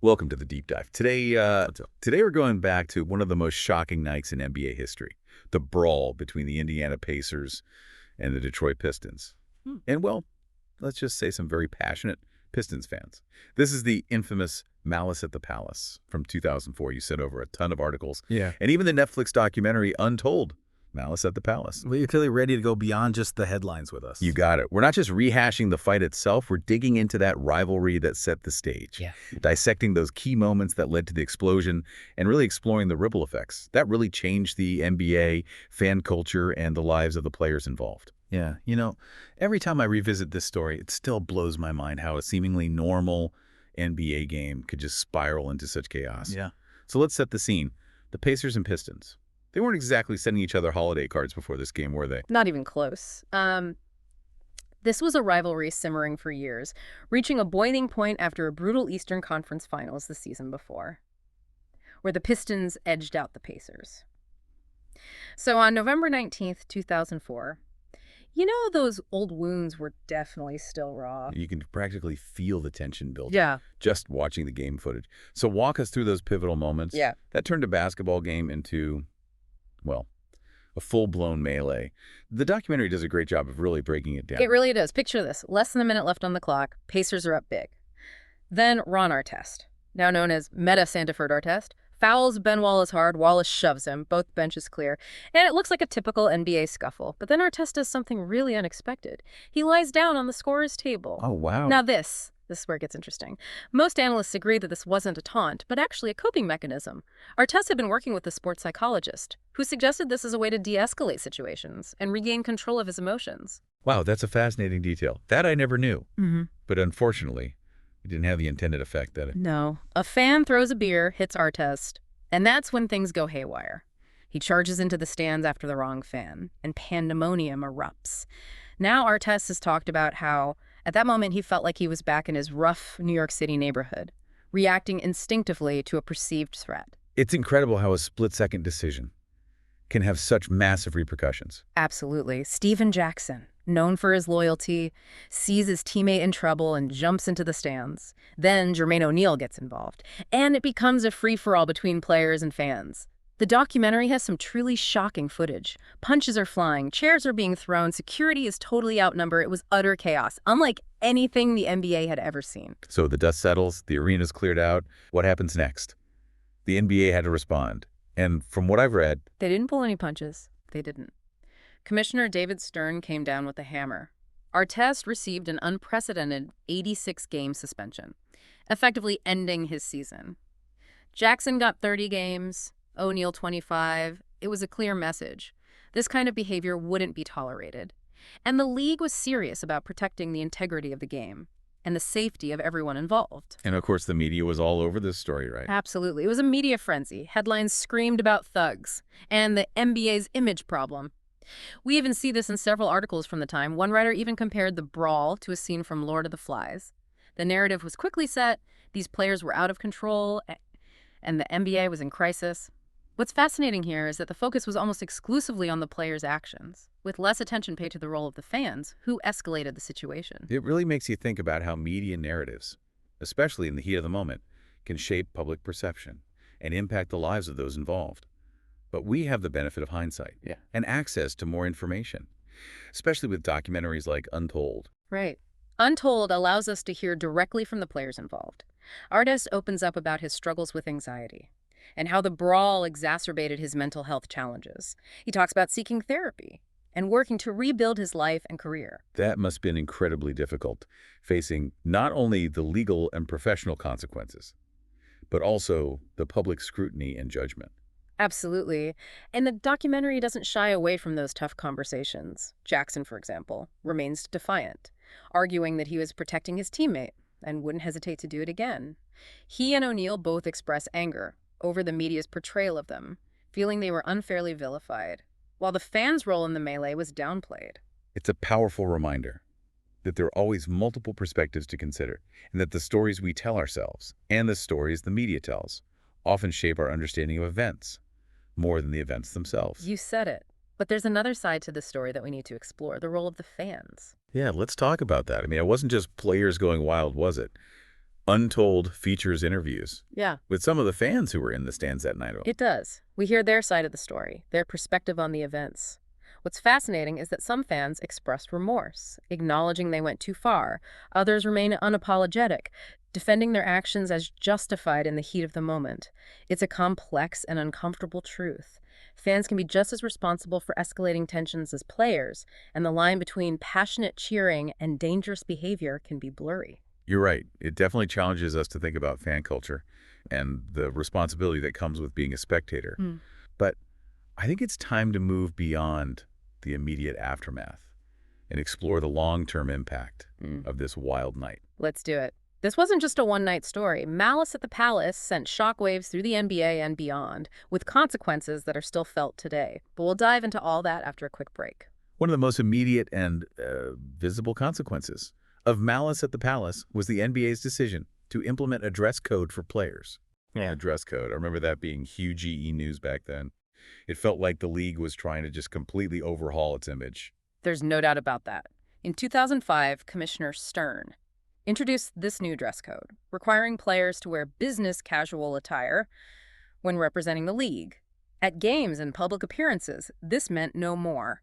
Welcome to the deep dive. Today we're going back to one of the most shocking nights in NBA history, the brawl between the Indiana Pacers and the Detroit Pistons. And well, let's just say some very passionate Pistons fans. This is the infamous Malice at the Palace from 2004. You sent over a ton of articles. Yeah. And even the Netflix documentary Untold, Malice at the Palace. Well, you're clearly ready to go beyond just the headlines with us. You got it. We're not just rehashing the fight itself. We're digging into that rivalry that set the stage. Yeah. Dissecting those key moments that led to the explosion and really exploring the ripple effects. That really changed the NBA, fan culture, and the lives of the players involved. Yeah. Every time I revisit this story, it still blows my mind how a seemingly normal NBA game could just spiral into such chaos. Yeah. So let's set the scene. The Pacers and Pistons. They weren't exactly sending each other holiday cards before this game, were they? Not even close. This was a rivalry simmering for years, reaching a boiling point after a brutal Eastern Conference Finals the season before, where the Pistons edged out the Pacers. So on November 19th, 2004, those old wounds were definitely still raw. You can practically feel the tension building. Yeah. Just watching the game footage. So walk us through those pivotal moments. Yeah. That turned a basketball game into, well, a full-blown melee. The documentary does a great job of really breaking it down. It really does. Picture this. Less than a minute left on the clock. Pacers are up big. Then Ron Artest, now known as Meta Sandiford Artest, fouls Ben Wallace hard. Wallace shoves him. Both benches clear. And it looks like a typical NBA scuffle. But then Artest does something really unexpected. He lies down on the scorer's table. Oh, wow. Now this is where it gets interesting. Most analysts agree that this wasn't a taunt, but actually a coping mechanism. Artest had been working with a sports psychologist, who suggested this as a way to de-escalate situations and regain control of his emotions. Wow, that's a fascinating detail. That I never knew. Mm-hmm. But unfortunately, it didn't have the intended effect, did it? No. A fan throws a beer, hits Artest, and that's when things go haywire. He charges into the stands after the wrong fan, and pandemonium erupts. Now Artest has talked about how, at that moment, he felt like he was back in his rough New York City neighborhood, reacting instinctively to a perceived threat. It's incredible how a split-second decision can have such massive repercussions. Absolutely. Steven Jackson, known for his loyalty, sees his teammate in trouble and jumps into the stands. Then Jermaine O'Neal gets involved, and it becomes a free-for-all between players and fans. The documentary has some truly shocking footage. Punches are flying, chairs are being thrown, security is totally outnumbered. It was utter chaos, unlike anything the NBA had ever seen. So the dust settles, the arena's cleared out. What happens next? The NBA had to respond. And from what I've read, They didn't pull any punches. They didn't. Commissioner David Stern came down with a hammer. Artest received an unprecedented 86-game suspension, effectively ending his season. Jackson got 30 games, O'Neal 25. It was a clear message. This kind of behavior wouldn't be tolerated. And the league was serious about protecting the integrity of the game and the safety of everyone involved. and of course the media was all over this story, right? Absolutely. It was a media frenzy. Headlines screamed about thugs and the NBA's image problem. We even see this in several articles from the time. One writer even compared the brawl to a scene from Lord of the Flies. The narrative was quickly set. These players were out of control, and the NBA was in crisis. What's fascinating here is that the focus was almost exclusively on the players' actions, with less attention paid to the role of the fans, who escalated the situation. It really makes you think about how media narratives, especially in the heat of the moment, can shape public perception and impact the lives of those involved. But we have the benefit of hindsight and access to more information, especially with documentaries like Untold. Right. Untold allows us to hear directly from the players involved. Artest opens up about his struggles with anxiety and how the brawl exacerbated his mental health challenges. He talks about seeking therapy and working to rebuild his life and career. That must have been incredibly difficult, facing not only the legal and professional consequences, but also the public scrutiny and judgment. Absolutely. And the documentary doesn't shy away from those tough conversations. Jackson, for example, remains defiant, arguing that he was protecting his teammate and wouldn't hesitate to do it again. He and O'Neal both express anger over the media's portrayal of them, feeling they were unfairly vilified, while the fans' role in the melee was downplayed. It's a powerful reminder that there are always multiple perspectives to consider, and that the stories we tell ourselves and the stories the media tells often shape our understanding of events more than the events themselves. You said it. But there's another side to the story that we need to explore, the role of the fans. Yeah, let's talk about that. I mean, it wasn't just players going wild, was it? Untold features interviews Yeah, with some of the fans who were in the stands that night. it does. We hear their side of the story, their perspective on the events. What's fascinating is that some fans expressed remorse, acknowledging they went too far. Others remain unapologetic, defending their actions as justified in the heat of the moment. It's a complex and uncomfortable truth. Fans can be just as responsible for escalating tensions as players, and the line between passionate cheering and dangerous behavior can be blurry. You're right. It definitely challenges us to think about fan culture and the responsibility that comes with being a spectator. But I think it's time to move beyond the immediate aftermath and explore the long-term impact of this wild night. Let's do it. This wasn't just a one-night story. Malice at the Palace sent shockwaves through the NBA and beyond, with consequences that are still felt today. But we'll dive into all that after a quick break. One of the most immediate and visible consequences of Malice at the Palace was the NBA's decision to implement a dress code for players. A dress code. I remember that being huge EE news back then. It felt like the league was trying to just completely overhaul its image. There's no doubt about that. In 2005, Commissioner Stern introduced this new dress code, requiring players to wear business casual attire when representing the league. At games and public appearances, this meant no more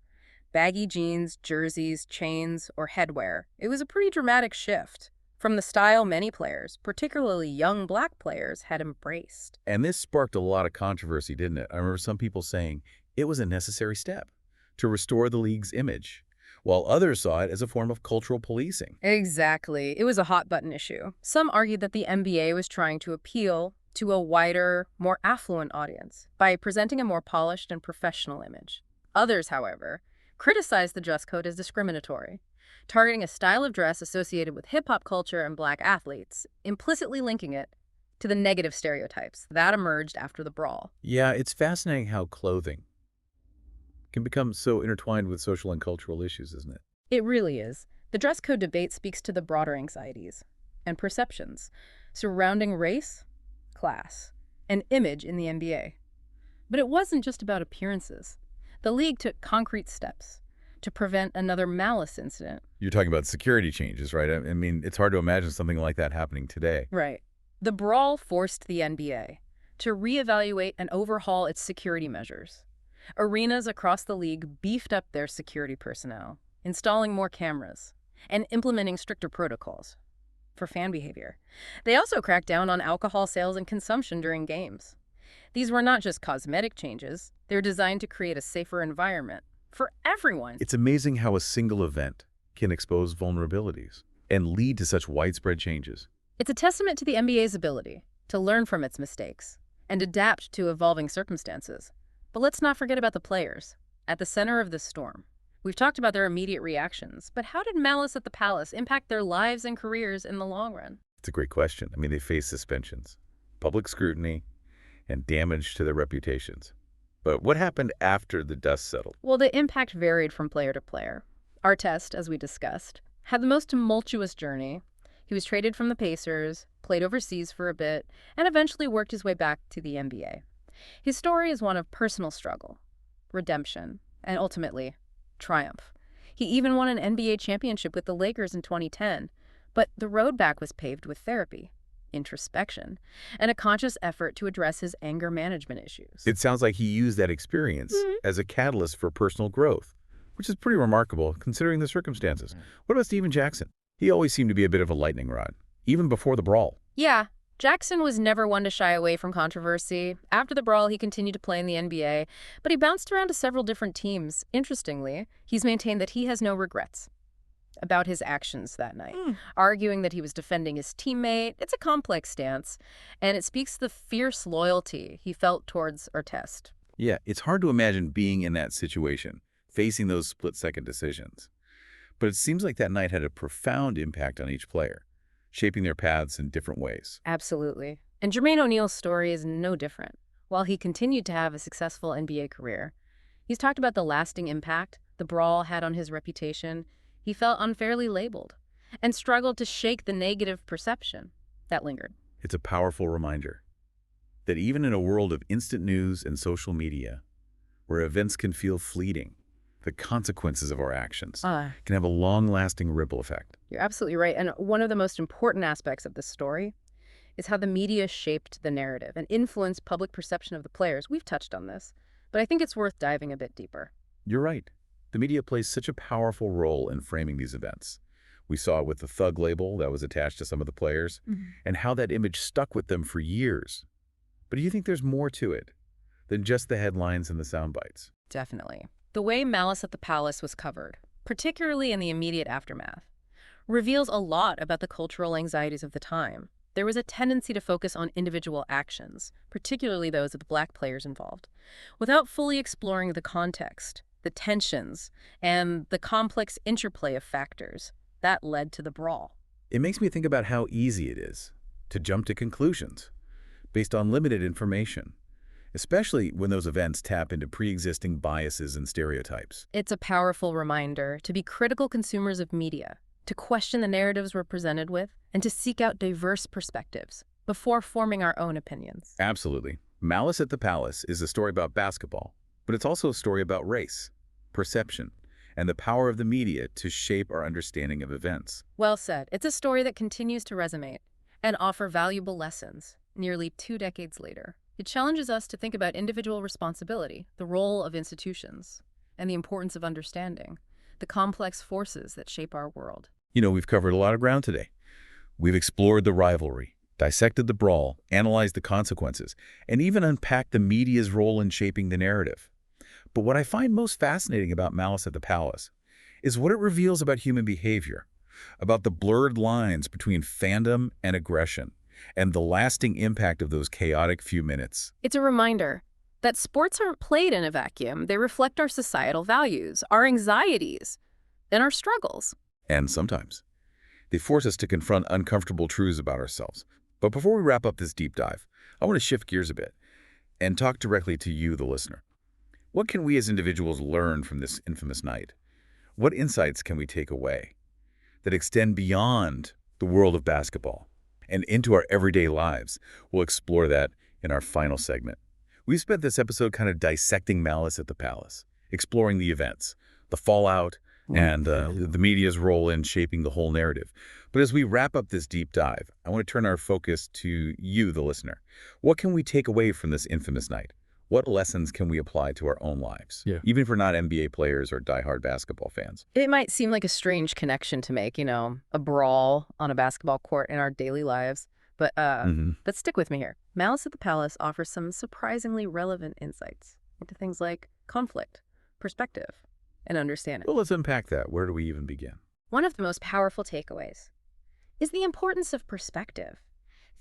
baggy jeans, jerseys, chains, or headwear. It was a pretty dramatic shift from the style many players, particularly young black players, had embraced. And this sparked a lot of controversy, didn't it? I remember some people saying it was a necessary step to restore the league's image, while others saw it as a form of cultural policing. Exactly. It was a hot-button issue. Some argued that the NBA was trying to appeal to a wider, more affluent audience by presenting a more polished and professional image. Others, however, criticized the dress code as discriminatory, targeting a style of dress associated with hip-hop culture and black athletes, implicitly linking it to the negative stereotypes that emerged after the brawl. Yeah, it's fascinating how clothing can become so intertwined with social and cultural issues, isn't it? It really is. The dress code debate speaks to the broader anxieties and perceptions surrounding race, class, and image in the NBA. But it wasn't just about appearances. The league took concrete steps to prevent another Malice incident. You're talking about security changes, right? I mean, it's hard to imagine something like that happening today. Right. The brawl forced the NBA to reevaluate and overhaul its security measures. Arenas across the league beefed up their security personnel, installing more cameras, and implementing stricter protocols for fan behavior. They also cracked down on alcohol sales and consumption during games. These were not just cosmetic changes. They were designed to create a safer environment for everyone. It's amazing how a single event can expose vulnerabilities and lead to such widespread changes. It's a testament to the NBA's ability to learn from its mistakes and adapt to evolving circumstances. But let's not forget about the players at the center of this storm. We've talked about their immediate reactions, but how did Malice at the Palace impact their lives and careers in the long run? It's a great question. I mean, they face suspensions, public scrutiny, and damage to their reputations. But what happened after the dust settled? Well, the impact varied from player to player. Artest, as we discussed, had the most tumultuous journey. He was traded from the Pacers, played overseas for a bit, and eventually worked his way back to the NBA. His story is one of personal struggle, redemption, and ultimately, triumph. He even won an NBA championship with the Lakers in 2010, but the road back was paved with therapy, introspection, and a conscious effort to address his anger management issues. It sounds like he used that experience as a catalyst for personal growth, which is pretty remarkable considering the circumstances. What about Steven Jackson? He always seemed to be a bit of a lightning rod, even before the brawl. Yeah, Jackson was never one to shy away from controversy. After the brawl, he continued to play in the NBA, but he bounced around to several different teams. Interestingly, he's maintained that he has no regrets about his actions that night, arguing that he was defending his teammate. It's a complex stance, and it speaks to the fierce loyalty he felt towards Artest. Yeah, it's hard to imagine being in that situation, facing those split-second decisions. But it seems like that night had a profound impact on each player, shaping their paths in different ways. Absolutely. And Jermaine O'Neal's story is no different. While he continued to have a successful NBA career, he's talked about the lasting impact the brawl had on his reputation. He felt unfairly labeled and struggled to shake the negative perception that lingered. It's a powerful reminder that even in a world of instant news and social media, where events can feel fleeting, the consequences of our actions can have a long-lasting ripple effect. You're absolutely right. And one of the most important aspects of this story is how the media shaped the narrative and influenced public perception of the players. We've touched on this, but I think it's worth diving a bit deeper. You're right. The media plays such a powerful role in framing these events. We saw it with the thug label that was attached to some of the players, and how that image stuck with them for years. But do you think there's more to it than just the headlines and the sound bites? Definitely. The way Malice at the Palace was covered, particularly in the immediate aftermath, reveals a lot about the cultural anxieties of the time. There was a tendency to focus on individual actions, particularly those of the black players involved, without fully exploring the context, the tensions, and the complex interplay of factors that led to the brawl. It makes me think about how easy it is to jump to conclusions based on limited information, especially when those events tap into pre-existing biases and stereotypes. It's a powerful reminder to be critical consumers of media, to question the narratives we're presented with, and to seek out diverse perspectives before forming our own opinions. Absolutely. Malice at the Palace is a story about basketball, but it's also a story about race, perception, and the power of the media to shape our understanding of events. Well said. It's a story that continues to resonate and offer valuable lessons nearly 2 decades later. It challenges us to think about individual responsibility, the role of institutions, and the importance of understanding the complex forces that shape our world. You know, we've covered a lot of ground today. We've explored the rivalry, dissected the brawl, analyzed the consequences, and even unpacked the media's role in shaping the narrative. But what I find most fascinating about Malice at the Palace is what it reveals about human behavior, about the blurred lines between fandom and aggression, and the lasting impact of those chaotic few minutes. It's a reminder that sports aren't played in a vacuum. They reflect our societal values, our anxieties, and our struggles. And sometimes they force us to confront uncomfortable truths about ourselves. But before we wrap up this deep dive, I want to shift gears a bit and talk directly to you, the listener. What can we as individuals learn from this infamous night? What insights can we take away that extend beyond the world of basketball and into our everyday lives? We'll explore that in our final segment. We've spent this episode kind of dissecting Malice at the Palace, exploring the events, the fallout, and the media's role in shaping the whole narrative. But as we wrap up this deep dive, I want to turn our focus to you, the listener. What can we take away from this infamous night? What lessons can we apply to our own lives, even if we're not NBA players or diehard basketball fans? It might seem like a strange connection to make, a brawl on a basketball court in our daily lives. But stick with me here. Malice at the Palace offers some surprisingly relevant insights into things like conflict, perspective, and understanding. Well, let's unpack that. Where do we even begin? One of the most powerful takeaways is the importance of perspective.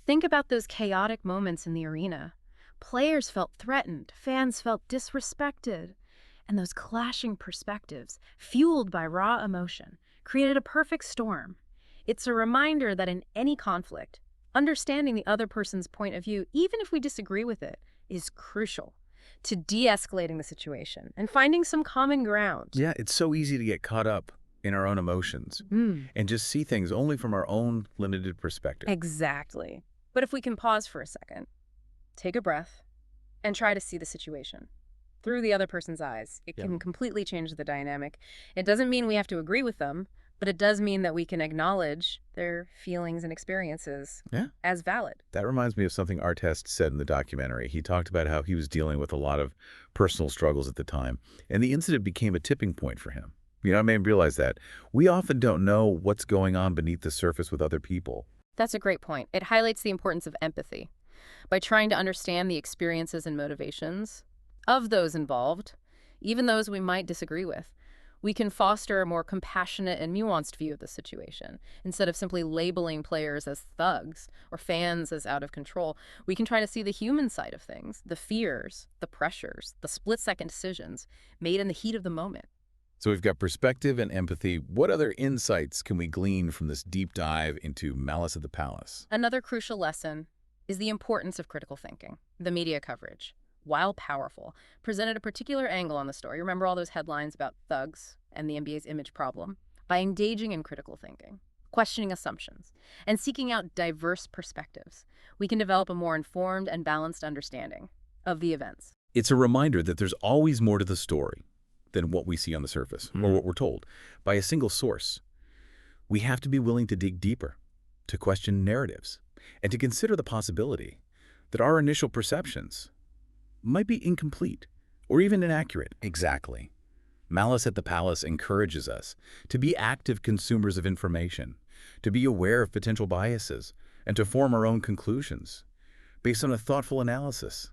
Think about those chaotic moments in the arena. Players felt threatened, fans felt disrespected, and those clashing perspectives, fueled by raw emotion, created a perfect storm. It's a reminder that in any conflict, understanding the other person's point of view, even if we disagree with it, is crucial to de-escalating the situation and finding some common ground. Yeah, it's so easy to get caught up in our own emotions and just see things only from our own limited perspective. Exactly. But if we can pause for a second, take a breath, and try to see the situation through the other person's eyes, it can completely change the dynamic. It doesn't mean we have to agree with them, but it does mean that we can acknowledge their feelings and experiences as valid. That reminds me of something Artest said in the documentary. He talked about how he was dealing with a lot of personal struggles at the time, and the incident became a tipping point for him. I made him realize that we often don't know what's going on beneath the surface with other people. That's a great point. It highlights the importance of empathy. By trying to understand the experiences and motivations of those involved, even those we might disagree with, we can foster a more compassionate and nuanced view of the situation. Instead of simply labeling players as thugs or fans as out of control, we can try to see the human side of things, the fears, the pressures, the split-second decisions made in the heat of the moment. So we've got perspective and empathy. What other insights can we glean from this deep dive into Malice at the Palace? Another crucial lesson is the importance of critical thinking. The media coverage, while powerful, presented a particular angle on the story. Remember all those headlines about thugs and the NBA's image problem? By engaging in critical thinking, questioning assumptions, and seeking out diverse perspectives, we can develop a more informed and balanced understanding of the events. It's a reminder that there's always more to the story than what we see on the surface or what we're told by a single source. We have to be willing to dig deeper, to question narratives, and to consider the possibility that our initial perceptions might be incomplete or even inaccurate. Exactly. Malice at the Palace encourages us to be active consumers of information, to be aware of potential biases, and to form our own conclusions based on a thoughtful analysis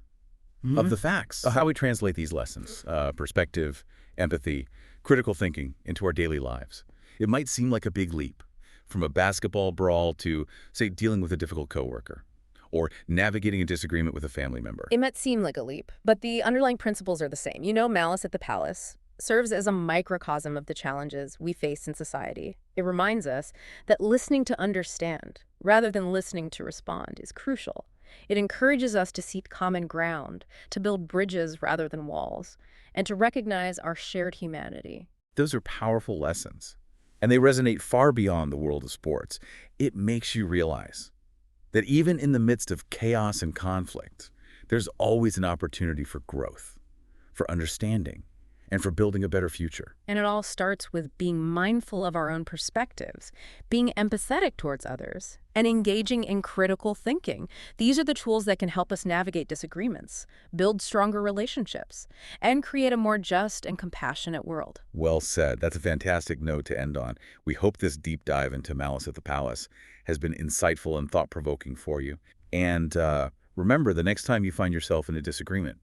of the facts. How we translate these lessons, perspective, empathy, critical thinking into our daily lives. It might seem like a big leap, from a basketball brawl to, say, dealing with a difficult coworker, or navigating a disagreement with a family member. It might seem like a leap, but the underlying principles are the same. Malice at the Palace serves as a microcosm of the challenges we face in society. It reminds us that listening to understand, rather than listening to respond, is crucial. It encourages us to seek common ground, to build bridges rather than walls, and to recognize our shared humanity. Those are powerful lessons, and they resonate far beyond the world of sports. It makes you realize that even in the midst of chaos and conflict, there's always an opportunity for growth, for understanding, and for building a better future. And it all starts with being mindful of our own perspectives, being empathetic towards others, and engaging in critical thinking. These are the tools that can help us navigate disagreements, build stronger relationships, and create a more just and compassionate world. Well said. That's a fantastic note to end on. We hope this deep dive into Malice at the Palace has been insightful and thought-provoking for you. And remember, the next time you find yourself in a disagreement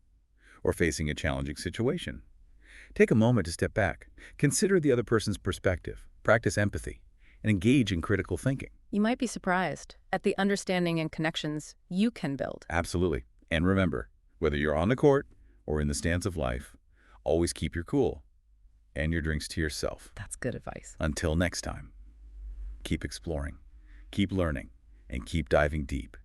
or facing a challenging situation, take a moment to step back, consider the other person's perspective, practice empathy, and engage in critical thinking. You might be surprised at the understanding and connections you can build. Absolutely. And remember, whether you're on the court or in the stands of life, always keep your cool and your drinks to yourself. That's good advice. Until next time, keep exploring, keep learning, and keep diving deep